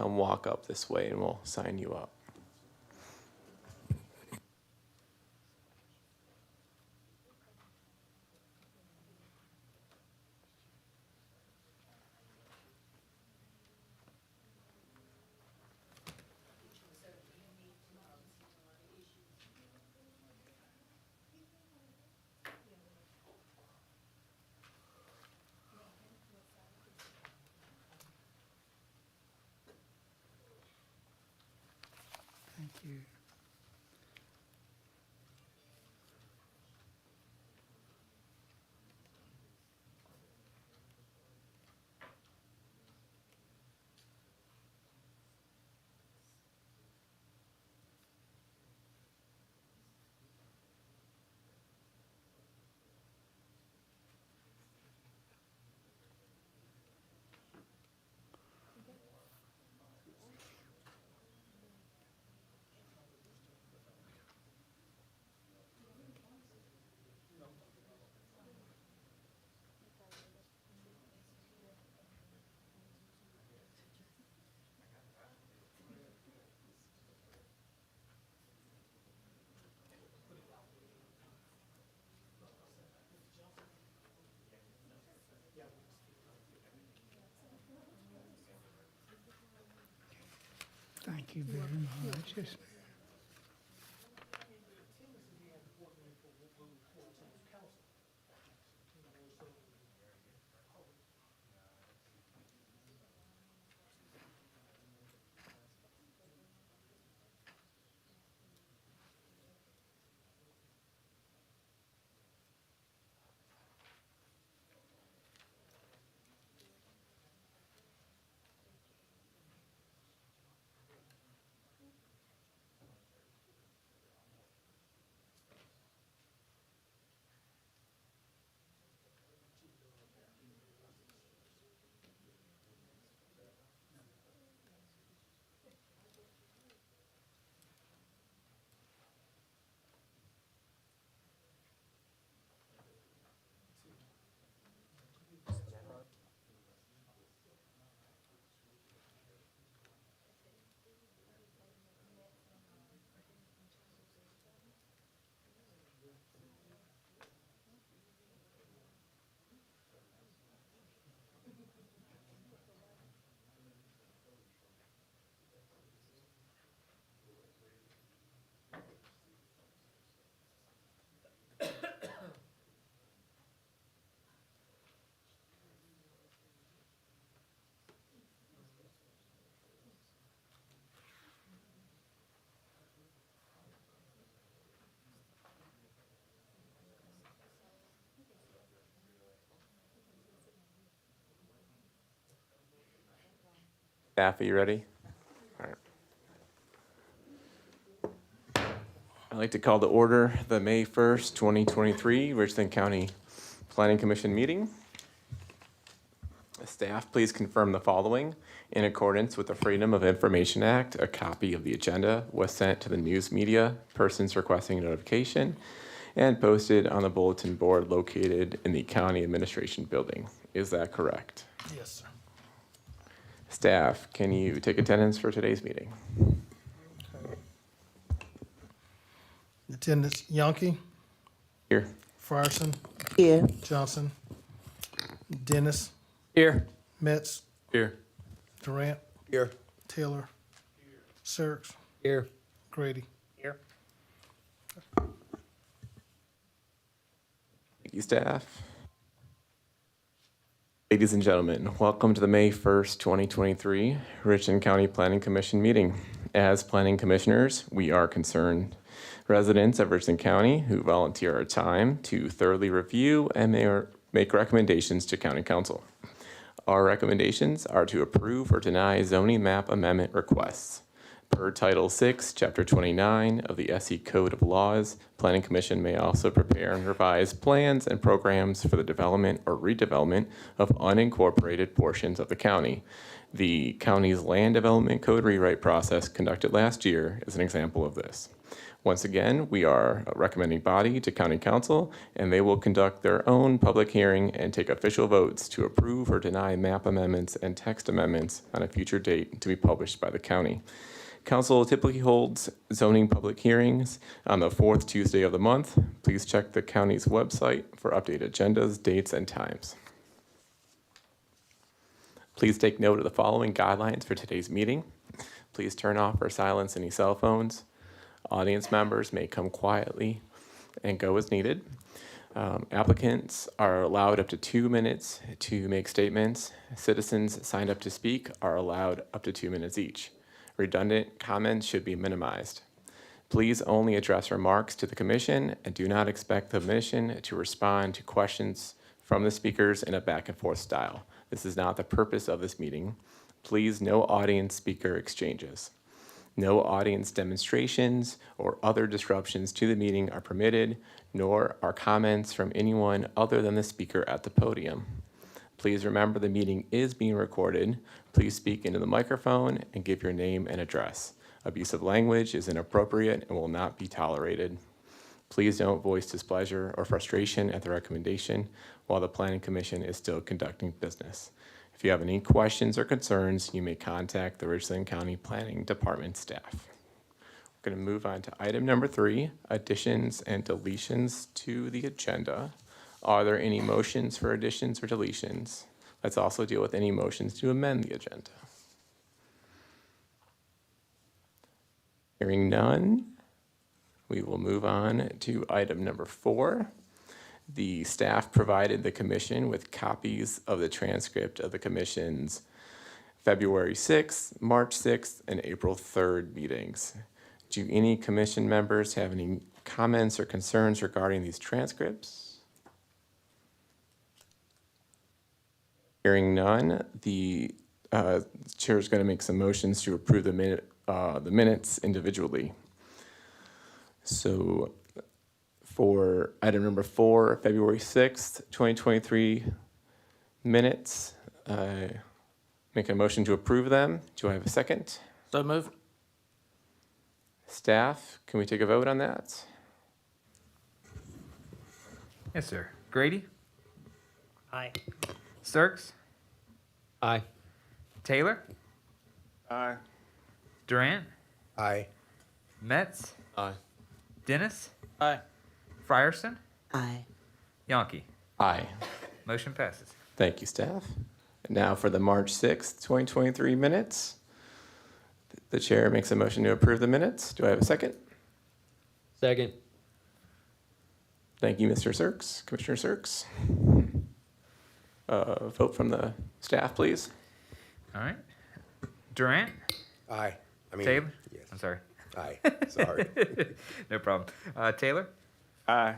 come walk up this way and we'll sign you up. Thank you. Thank you very much. Yes, ma'am. Staff, are you ready? All right. I'd like to call to order the May 1st, 2023 Richland County Planning Commission meeting. Staff, please confirm the following. In accordance with the Freedom of Information Act, a copy of the agenda was sent to the news media, persons requesting notification, and posted on the bulletin board located in the County Administration Building. Is that correct? Yes, sir. Staff, can you take attendance for today's meeting? Attendance: Yonke, Here. Frierson, Here. Johnson, Dennis, Here. Metz, Here. Durant, Here. Taylor, Sirks, Here. Grady. Here. Thank you, staff. Ladies and gentlemen, welcome to the May 1st, 2023 Richland County Planning Commission meeting. As planning commissioners, we are concerned residents of Richland County who volunteer our time to thoroughly review and make recommendations to County Council. Our recommendations are to approve or deny zoning map amendment requests. Per Title VI, Chapter 29 of the SE Code of Laws, Planning Commission may also prepare and revise plans and programs for the development or redevelopment of unincorporated portions of the county. The county's land development code rewrite process conducted last year is an example of this. Once again, we are a recommending body to County Council, and they will conduct their own public hearing and take official votes to approve or deny map amendments and text amendments on a future date to be published by the county. Council typically holds zoning public hearings on the fourth Tuesday of the month. Please check the county's website for updated agendas, dates, and times. Please take note of the following guidelines for today's meeting. Please turn off or silence any cell phones. Audience members may come quietly and go as needed. Applicants are allowed up to 2 minutes to make statements. Citizens signed up to speak are allowed up to 2 minutes each. Redundant comments should be minimized. Please only address remarks to the commission and do not expect the commission to respond to questions from the speakers in a back and forth style. This is not the purpose of this meeting. Please, no audience speaker exchanges. No audience demonstrations or other disruptions to the meeting are permitted, nor are comments from anyone other than the speaker at the podium. Please remember the meeting is being recorded. Please speak into the microphone and give your name and address. Abusive language is inappropriate and will not be tolerated. Please don't voice displeasure or frustration at the recommendation while the Planning Commission is still conducting business. If you have any questions or concerns, you may contact the Richland County Planning Department staff. We're going to move on to item number 3, additions and deletions to the agenda. Are there any motions for additions or deletions? Let's also deal with any motions to amend the agenda. Hearing none, we will move on to item number 4. The staff provided the commission with copies of the transcript of the commission's February 6th, March 6th, and April 3rd meetings. Do any commission members have any comments or concerns regarding these transcripts? Hearing none, the chair is going to make some motions to approve the minutes individually. So for item number 4, February 6th, 2023 minutes, make a motion to approve them. Do I have a second? So move. Staff, can we take a vote on that? Yes, sir. Grady? Aye. Sturks? Aye. Taylor? Aye. Durant? Aye. Metz? Aye. Dennis? Aye. Frierson? Aye. Yonke? Aye. Motion passes. Thank you, staff. And now for the March 6th, 2023 minutes. The chair makes a motion to approve the minutes. Do I have a second? Second. Thank you, Mr. Sirks, Commissioner Sirks. Vote from the staff, please. All right. Durant? Aye. Taylor? Yes. I'm sorry. Aye. Sorry. No problem. Taylor? Aye.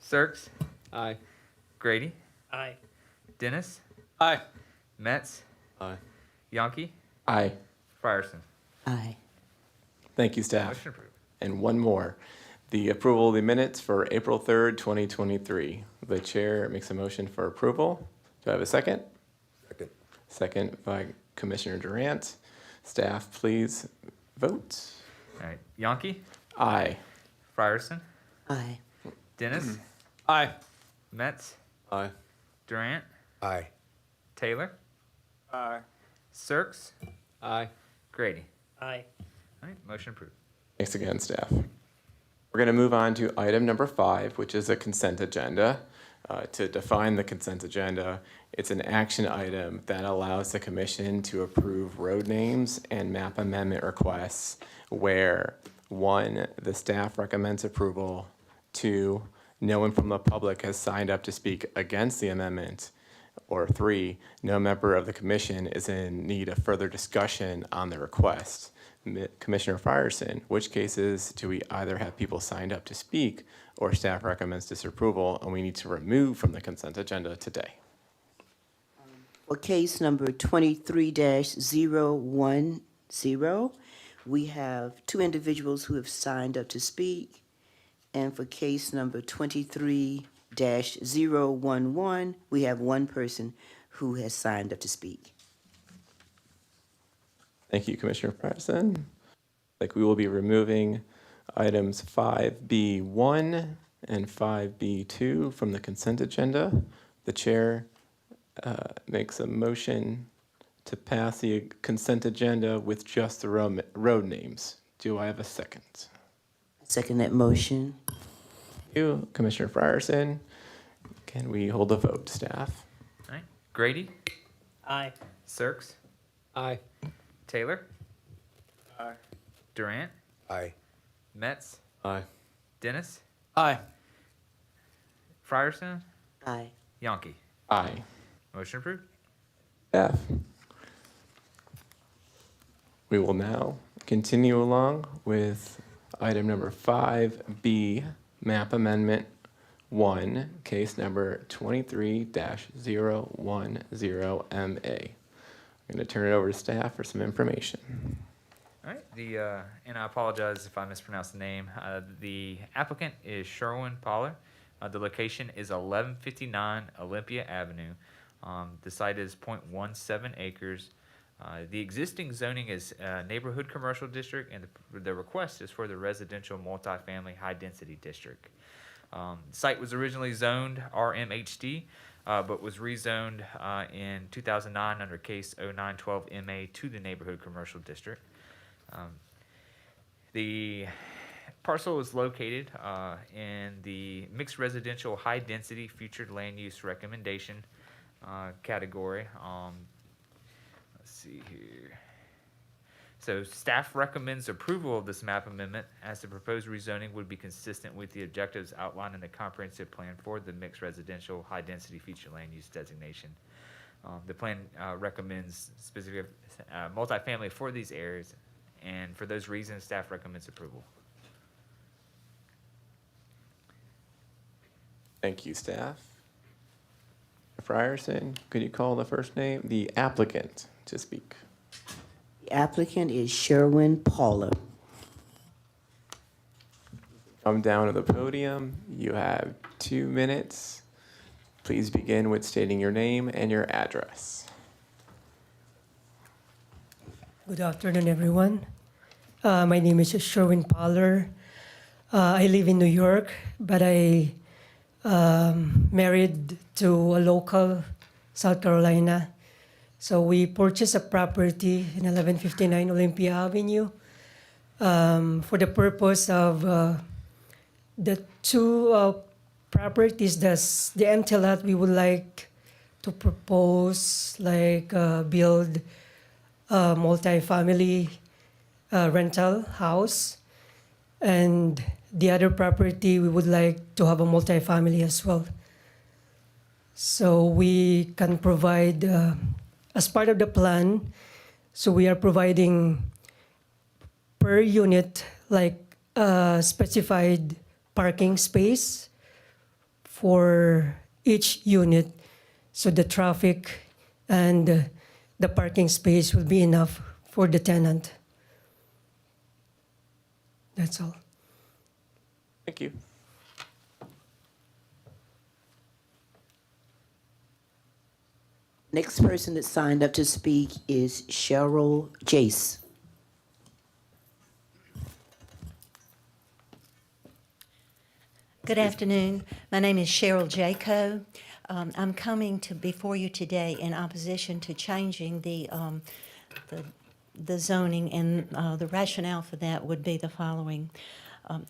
Sirks? Aye. Grady? Aye. Dennis? Aye. Metz? Aye. Yonke? Aye. Frierson? Aye. Thank you, staff. Motion approved. And one more. The approval of the minutes for April 3rd, 2023. The chair makes a motion for approval. Do I have a second? Second. Second by Commissioner Durant. Staff, please vote. All right. Yonke? Aye. Frierson? Aye. Dennis? Aye. Metz? Aye. Durant? Aye. Taylor? Aye. Sirks? Aye. Grady? Aye. All right. Motion approved. Thanks again, staff. We're going to move on to item number 5, which is a consent agenda. To define the consent agenda, it's an action item that allows the commission to approve road names and map amendment requests where 1, the staff recommends approval, 2, no one from the public has signed up to speak against the amendment, or 3, no member of the commission is in need of further discussion on the request. Commissioner Frierson, which cases do we either have people signed up to speak or staff recommends disapproval and we need to remove from the consent agenda today? For case number 23-010, we have 2 individuals who have signed up to speak. And for case number 23-011, we have 1 person who has signed up to speak. Thank you, Commissioner Frierson. Like we will be removing items 5B1 and 5B2 from the consent agenda. The chair makes a motion to pass the consent agenda with just the road names. Do I have a second? Second that motion. You, Commissioner Frierson. Can we hold a vote, staff? All right. Grady, Aye. Sirks, Aye. Taylor. Aye. Durant, Aye. Metz, Aye. Dennis, Aye. Frierson, Aye. Yonke. Aye. Motion approved. Staff. We will now continue along with item number 5B, map amendment 1, case number 23-010MA. I'm going to turn it over to staff for some information. All right, and I apologize if I mispronounced the name. The applicant is Sherwin Pollard. The location is 1159 Olympia Avenue. The site is 0.17 acres. The existing zoning is neighborhood commercial district, and the request is for the residential multifamily high-density district. The site was originally zoned RMHD, but was rezoned in 2009 under case 0912MA to the neighborhood commercial district. The parcel is located in the mixed residential high density featured land use recommendation category. Let's see here. So staff recommends approval of this map amendment as the proposed rezoning would be consistent with the objectives outlined in the comprehensive plan for the mixed residential high density featured land use designation. The plan recommends specific multifamily for these areas, and for those reasons, staff recommends approval. Thank you, staff. Frierson, could you call the first name, the applicant, to speak? The applicant is Sherwin Pollard. Come down to the podium. You have 2 minutes. Please begin with stating your name and your address. Good afternoon, everyone. My name is Sherwin Pollard. I live in New York, but I married to a local, South Carolina. So we purchased a property in 1159 Olympia Avenue for the purpose of the two properties. The empty lot we would like to propose, build a multi-family rental house, and the other property we would like to have a multi-family as well. So we can provide, as part of the plan, so we are providing per unit specified parking space for each unit, so the traffic and the parking space will be enough for the tenant. That's all. Thank you. Next person that signed up to speak is Cheryl Jace. Good afternoon. My name is Cheryl Jaco. I'm coming before you today in opposition to changing the zoning, and the rationale for that would be the following.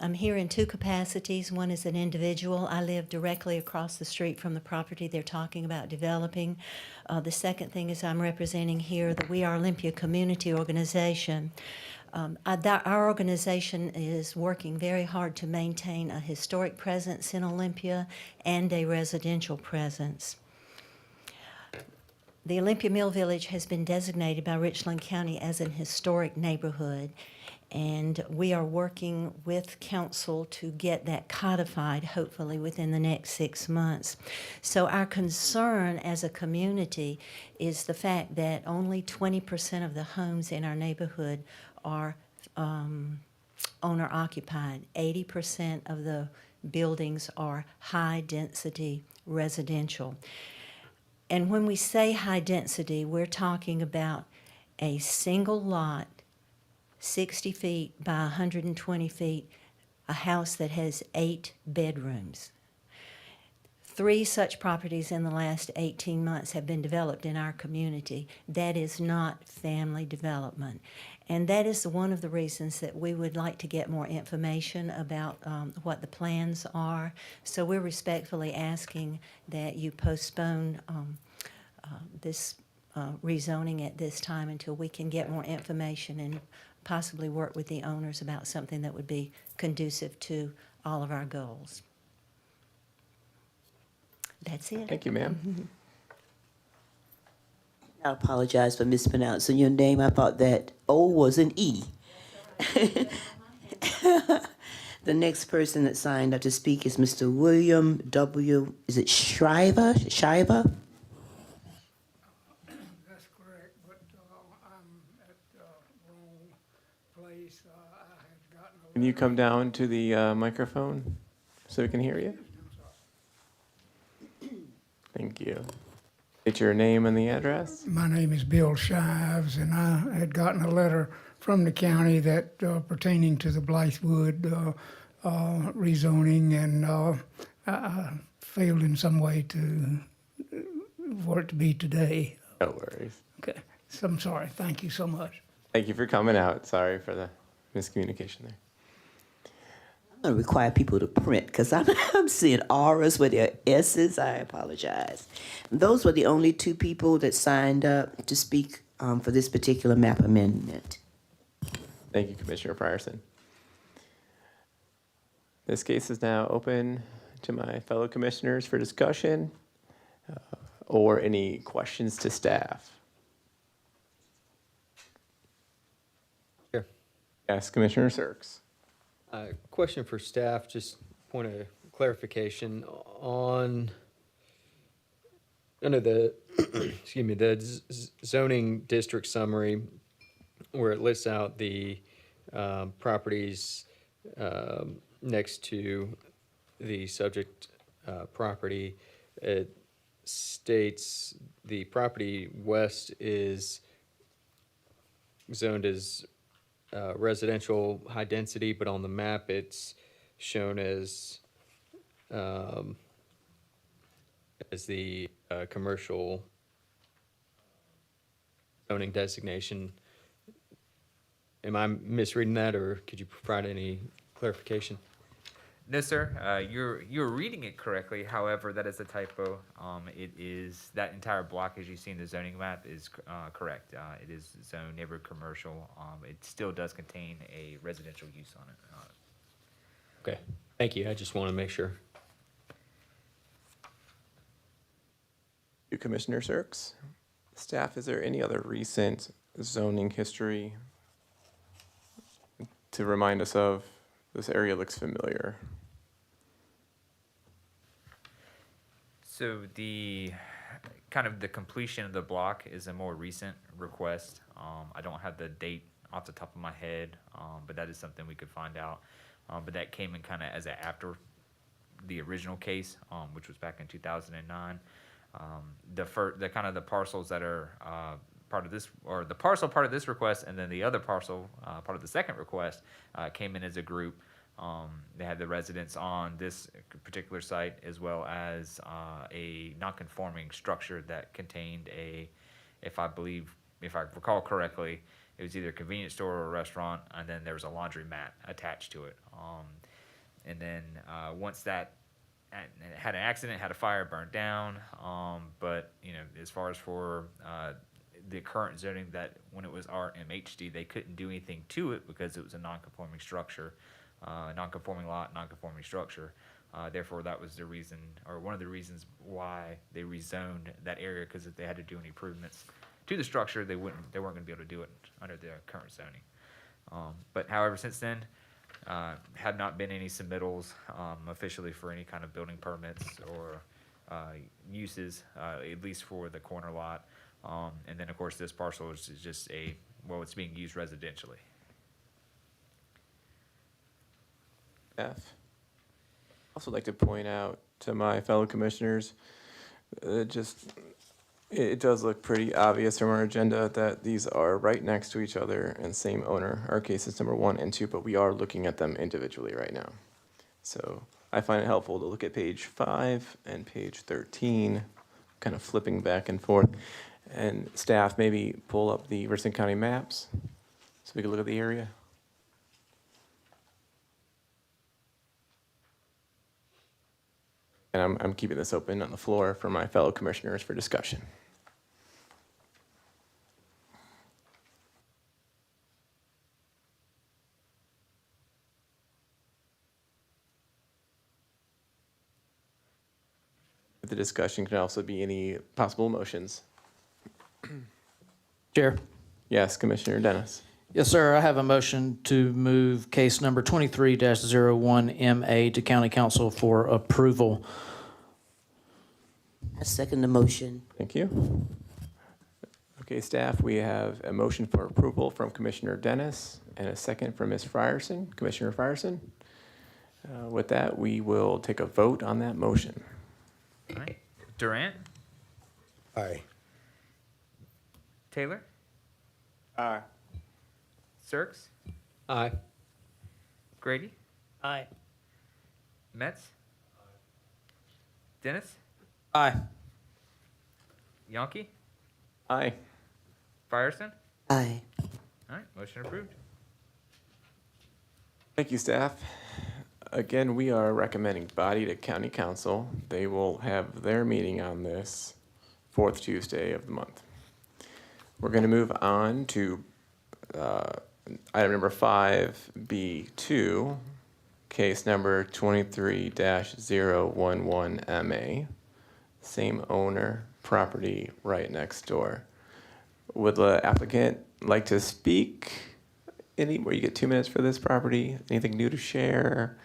I'm here in two capacities. One is an individual. I live directly across the street from the property they're talking about developing. The second thing is I'm representing here the We Are Olympia Community Organization. Our organization is working very hard to maintain a historic presence in Olympia and a residential presence. The Olympia Mill Village has been designated by Richland County as an historic neighborhood, and we are working with council to get that codified, hopefully within the next 6 months. So our concern as a community is the fact that only 20% of the homes in our neighborhood are owner-occupied. 80% of the buildings are high-density residential. And when we say high-density, we're talking about a single lot, 60 feet by 120 feet, a house that has 8 bedrooms. 3 such properties in the last 18 months have been developed in our community. That is not family development. And that is one of the reasons that we would like to get more information about what the plans are. So we're respectfully asking that you postpone this rezoning at this time until we can get more information and possibly work with the owners about something that would be conducive to all of our goals. That's it. Thank you, ma'am. I apologize for mispronouncing your name. I thought that O was an E. The next person that signed up to speak is Mr. William W. Is it Shriver? Shiver? That's correct, but I'm at the wrong place. I had gotten a Can you come down to the microphone so we can hear you? Thank you. Get your name and the address. My name is Bill Shives, and I had gotten a letter from the county that pertaining to the Blythewood rezoning, and I failed in some way for it to be today. No worries. Okay, so I'm sorry. Thank you so much. Thank you for coming out. Sorry for the miscommunication there. I'm going to require people to print because I'm seeing R's with their S's. I apologize. Those were the only 2 people that signed up to speak for this particular map amendment. Thank you, Commissioner Frierson. This case is now open to my fellow commissioners for discussion or any questions to staff. Sure. Yes, Commissioner Sirks. Question for staff, just point of clarification on, under the, excuse me, the zoning district summary, where it lists out the properties next to the subject property. It states the property west is zoned as residential high density, but on the map it's shown as the commercial zoning designation. Am I misreading that, or could you provide any clarification? No, sir. You're reading it correctly. However, that is a typo. It is that entire block, as you see in the zoning map, is correct. It is zoned neighborhood commercial. It still does contain a residential use on it. Okay, thank you. I just want to make sure. You, Commissioner Sirks. Staff, is there any other recent zoning history to remind us of? This area looks familiar. So the kind of the completion of the block is a more recent request. I don't have the date off the top of my head, but that is something we could find out. But that came in kind of as after the original case, which was back in 2009. The kind of the parcels that are part of this, or the parcel part of this request, and then the other parcel part of the second request came in as a group. They had the residents on this particular site, as well as a non-conforming structure that contained if I recall correctly, it was either a convenience store or a restaurant, and then there was a laundromat attached to it. And then once that had an accident, had a fire, burned down. But as far as for the current zoning, that when it was RMHD, they couldn't do anything to it because it was a non-conforming structure, non-conforming lot, non-conforming structure. Therefore, that was the reason, or one of the reasons why they rezoned that area, because if they had to do any improvements to the structure, they weren't going to be able to do it under the current zoning. But however, since then, had not been any submittals officially for any kind of building permits or uses, at least for the corner lot. And then, of course, this parcel is just it's being used residentially. F. Also like to point out to my fellow commissioners, just It does look pretty obvious from our agenda that these are right next to each other and same owner. Our case is number 1 and 2, but we are looking at them individually right now. So I find it helpful to look at page 5 and page 13, kind of flipping back and forth. And staff, maybe pull up the Richland County maps so we can look at the area. And I'm keeping this open on the floor for my fellow commissioners for discussion. The discussion can also be any possible motions. Chair. Yes, Commissioner Dennis. Yes, sir. I have a motion to move case number 23-01MA to County Council for approval. I second the motion. Thank you. Okay, staff, we have a motion for approval from Commissioner Dennis and a second from Ms. Frierson. Commissioner Frierson. With that, we will take a vote on that motion. All right. Durant, Aye. Taylor, Aye. Sirks, Aye. Grady, Aye. Metz, Dennis, Aye. Yonke, Aye. Frierson. Aye. All right, motion approved. Thank you, staff. Again, we are recommending body to county council. They will have their meeting on this 4th Tuesday of the month. We're going to move on to item number 5B2, case number 23-011MA. Same owner, property right next door. Would the applicant like to speak? Where you get 2 minutes for this property? Anything new to share?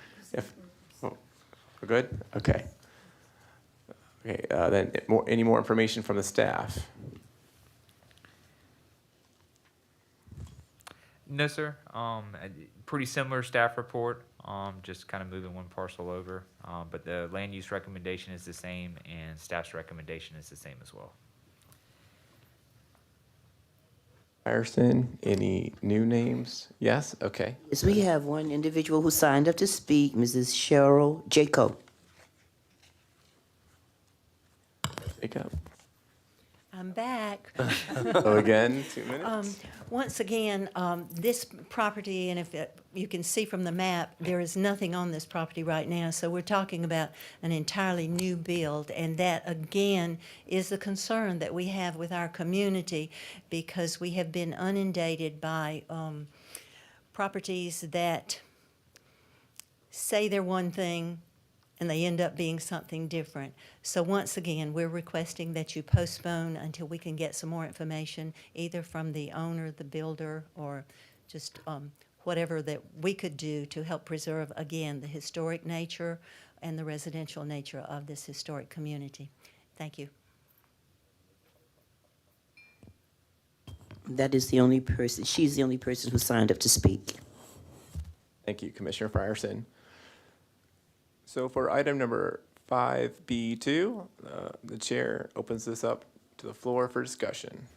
We're good? Okay. Okay, then any more information from the staff? No, sir. Pretty similar staff report. Just kind of moving one parcel over. But the land use recommendation is the same, and staff's recommendation is the same as well. Ryerson, any new names? Yes? Okay. Yes, we have one individual who signed up to speak, Mrs. Cheryl Jacob. Jacob. I'm back. So again, 2 minutes? Once again, this property, and if you can see from the map, there is nothing on this property right now. So we're talking about an entirely new build, and that, again, is the concern that we have with our community, because we have been inundated by properties that say they're one thing, and they end up being something different. So once again, we're requesting that you postpone until we can get some more information, either from the owner, the builder, or just whatever that we could do to help preserve, again, the historic nature and the residential nature of this historic community. Thank you. That is the only person, she's the only person who signed up to speak. Thank you, Commissioner Frierson. So for item number 5B2, the chair opens this up to the floor for discussion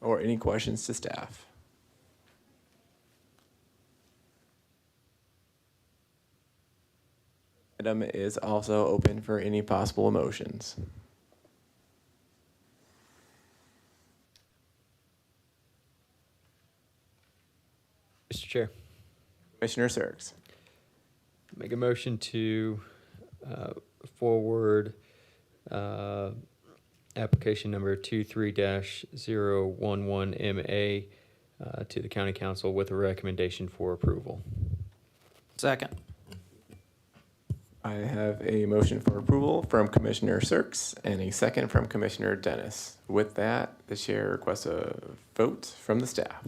or any questions to staff. Item is also open for any possible motions. Mr. Chair, Commissioner Sirks. make a motion to forward application number 23-011MA to the county council with a recommendation for approval. Second. I have a motion for approval from Commissioner Sirks and a second from Commissioner Dennis. With that, the chair requests a vote from the staff.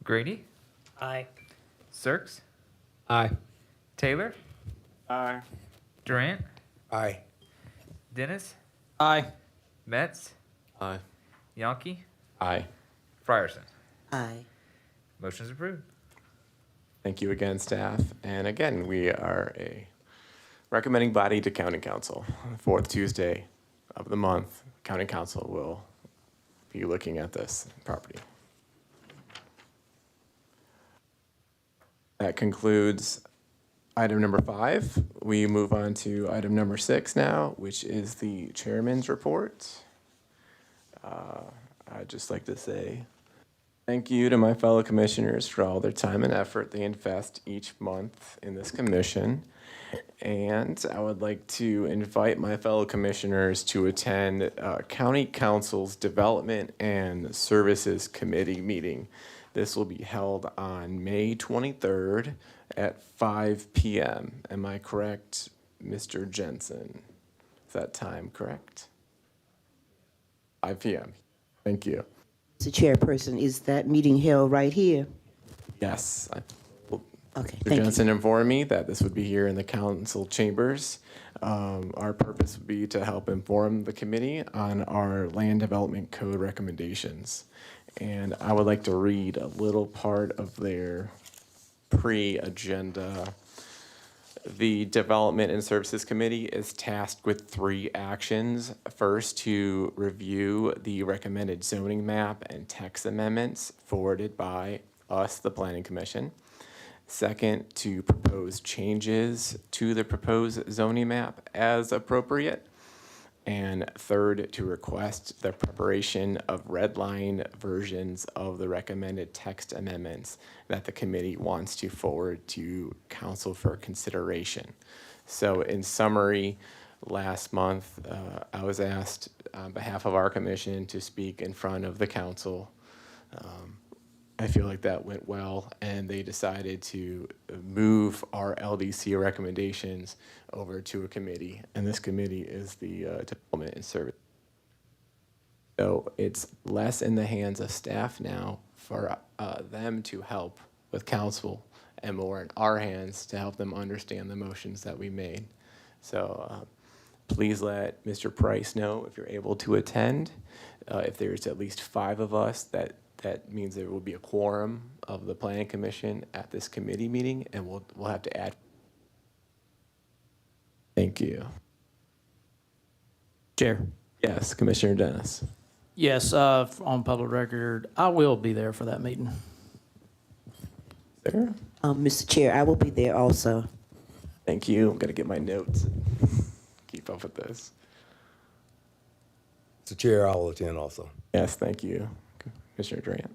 Grady, Aye. Sirks, Aye. Taylor, Aye. Durant, Aye. Dennis, Aye. Metz, Aye. Yonke, Aye. Frierson. Aye. Motion's approved. Thank you again, staff. And again, we are a recommending body to county council, 4th Tuesday of the month, County Council will be looking at this property. That concludes item number 5. We move on to item number 6 now, which is the chairman's report. I'd just like to say thank you to my fellow commissioners for all their time and effort they invest each month in this commission. And I would like to invite my fellow commissioners to attend County Council's Development and Services Committee meeting. This will be held on May 23rd at 5 p.m. Am I correct, Mr. Jensen? Is that time correct? 5 p.m. Thank you. Mr. Chairperson, is that meeting held right here? Yes. Okay, Mr. thank you. Jensen informed me that this would be here in the council chambers. Our purpose would be to help inform the committee on our land development code recommendations. And I would like to read a little part of their pre-agenda. The Development and Services Committee is tasked with 3 actions. First, to review the recommended zoning map and text amendments forwarded by us, the Planning Commission. Second, to propose changes to the proposed zoning map as appropriate. And third, to request the preparation of red line versions of the recommended text amendments that the committee wants to forward to council for consideration. So in summary, last month, I was asked on behalf of our commission to speak in front of the council. I feel like that went well, and they decided to move our LDC recommendations over to a committee, and this committee is the Development and Service. So it's less in the hands of staff now for them to help with council, and more in our hands to help them understand the motions that we made. So please let Mr. Price know if you're able to attend. If there's at least 5 of us, that means there will be a quorum of the Planning Commission at this committee meeting, and we'll have to add. Thank you. Chair. Yes, Commissioner Dennis. Yes, on public record, I will be there for that meeting. Sarah? Mr. Chair, I will be there also. Thank you. I'm gonna get my notes. Keep up with this. Mr. Chair, I will attend also. Yes, thank you, Commissioner Durant.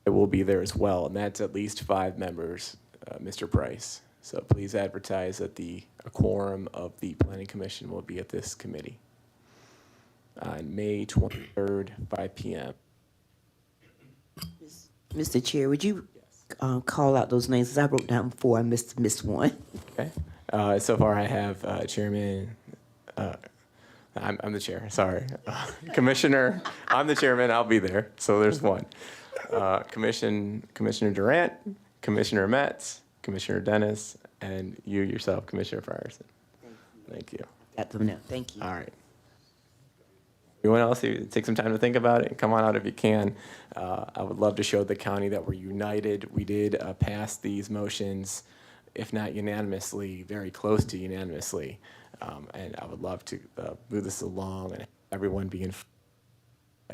I will be there as well, and that's at least 5 members, Mr. Price. So please advertise that a quorum of the Planning Commission will be at this committee on May 23rd, 5 p.m. Mr. Chair, would you call out those names? 'Cause I wrote down 4. I missed one. Okay. So far, I have Chairman. I'm the chair. Sorry, Commissioner. I'm the chairman. I'll be there. So there's 1. Commissioner Durant, Commissioner Metz, Commissioner Dennis, and you yourself, Commissioner Frierson. Thank you. Got them now. Thank you. All right. Anyone else, take some time to think about it and come on out if you can. I would love to show the county that we're united. We did pass these motions, if not unanimously, very close to unanimously. And I would love to move this along and everyone be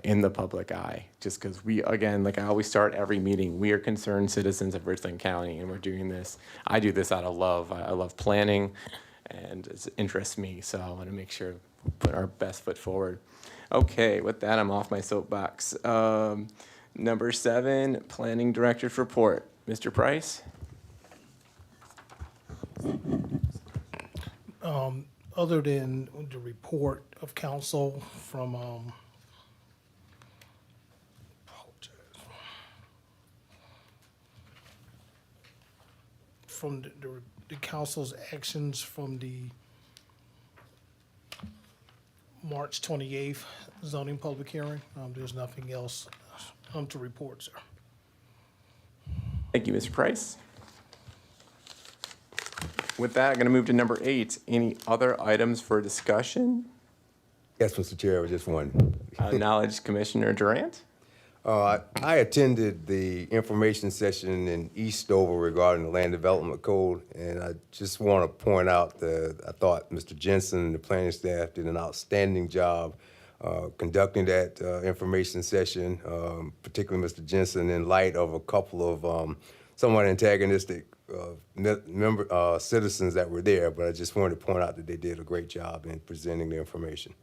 in the public eye, just because we, again, like I always start every meeting, we are concerned citizens of Richland County, and we're doing this. I do this out of love. I love planning, and it interests me, so I want to make sure we put our best foot forward. Okay, with that, I'm off my soapbox. Number 7, Planning Director's Report. Mr. Price? Other than the report of council from the council's actions from the March 28th zoning public hearing, there's nothing else to report, sir. Thank you, Mr. Price. With that, I'm going to move to number 8. Any other items for discussion? Yes, Mr. Chair, just one. Acknowledge Commissioner Durant. I attended the information session in Eastover regarding the Land Development Code, and I just want to point out that I thought Mr. Jensen and the planning staff did an outstanding job conducting that information session, particularly Mr. Jensen, in light of a couple of somewhat antagonistic citizens that were there. But I just wanted to point out that they did a great job in presenting the information.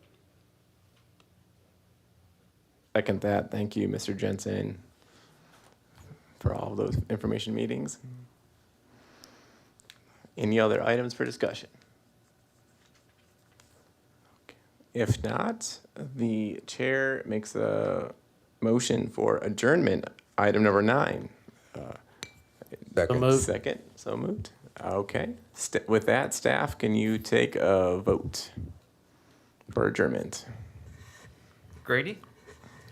Second that. Thank you, Mr. Jensen, for all of those information meetings. Any other items for discussion? If not, the chair makes a motion for adjournment, item number 9. Second. moved. Second, so moved. Okay. With that, staff, can you take a vote for adjournment? Grady,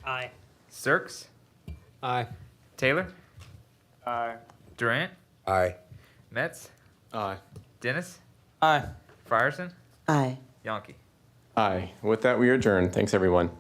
Aye. Sirks, Aye. Taylor, Aye. Durant, Aye. Metz, Aye. Dennis, Aye. Frierson, Aye. Yonke. Aye. With that, we adjourn. Thanks, everyone.